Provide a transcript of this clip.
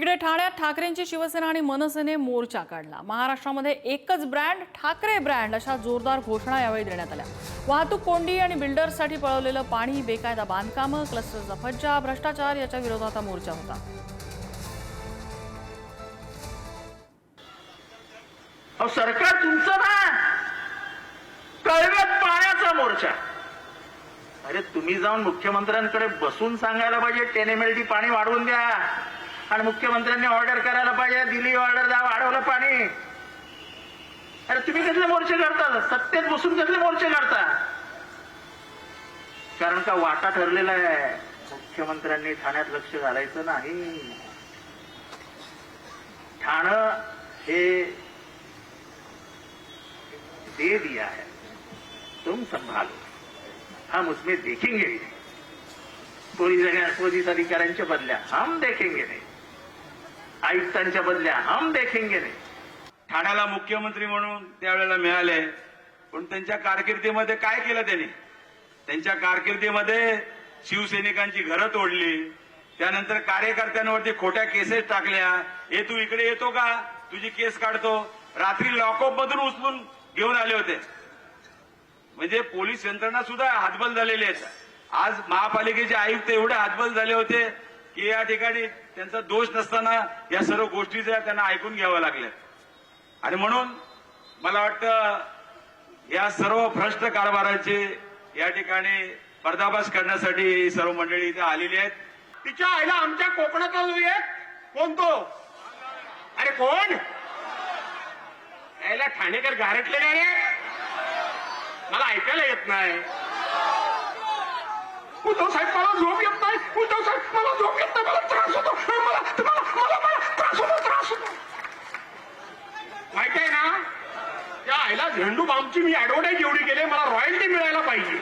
इकडे ठाण्यात ठाकरेंची शिवसेना आणि मनसेने मोर्चा काढला। महाराष्ट्रामध्ये एकच ब्रँड ठाकरे ब्रँड अशा जोरदार घोषणा यावेळी देण्यात आल्या। वाहतूक कोंडी आणि बिल्डर्ससाठी पळवलेलं पाणी, बेकायदा बांधकामं, क्लस्टरचा फज्जा, भ्रष्टाचार याच्या विरोधात हा मोर्चा होता। सरकार तुमचं ना कळव्यात पाण्याचा मोर्चा। अरे तुम्ही जाऊन मुख्यमंत्र्यांकडे बसून सांगायला पाहिजे 10 MLD पाणी वाढवून द्या, आणि मुख्यमंत्र्यांनी ऑर्डर करायला पाहिजे, दिली ऑर्डर, द्या, वाढवलं पाणी। अरे तुम्ही कसले मोर्चे करता? सत्तेत बसून कसले मोर्चे करता? कारण का वाटा ठरलेला आहे, मुख्यमंत्र्यांनी ठाण्यात लक्ष घालायचं नाही। ठाणं हे दे दिया है, तुम संभालो, हम उसमें देखेंगे नहीं। पोलीस अधिकाऱ्यांच्या बदल्या हम देखेंगे नहीं, आयुक्तांच्या बदल्या हम देखेंगे नहीं। ठाण्याला मुख्यमंत्री म्हणून त्यावेळेला मिळाले, पण त्यांच्या कारकिर्दीमध्ये काय केलं त्यांनी? त्यांच्या कारकिर्दीमध्ये शिवसैनिकांची घरं तोडली, त्यानंतर कार्यकर्त्यांवरती खोट्या केसेस टाकल्या। हे तू इकडे येतो का, तुझी केस काढतो। रात्री लॉकअप मधून उचलून घेऊन आले होते। म्हणजे पोलीस यंत्रणा सुद्धा हातबल झालेली आहे। आज महापालिकेचे आयुक्त एवढे हातबल झाले होते की या ठिकाणी त्यांचा दोष नसताना या सर्व गोष्टीचा त्यांना ऐकून घ्यावं लागलं। आणि म्हणून मला वाटतं या सर्व भ्रष्ट कारभाराचे या ठिकाणी पर्दाफाश करण्यासाठी सर्व मंडळी इथे आलेली आहेत। तिच्या आईला आमच्या कोकणातला जो एक कोण तो, अरे कोण यायला ठाणेकर गारटले नाही रे, मला ऐकायला येत नाही। उद्धव साहेब मला झोप येत नाही, उद्धव साहेब मला झोप येत नाही, मला त्रास होतो, मला त्रास होतो। माहिती आहे ना, त्या आईला झेंडू बामची मी ऍडव्हर्टाईज एवढी केली, मला रॉयल्टी मिळायला पाहिजे।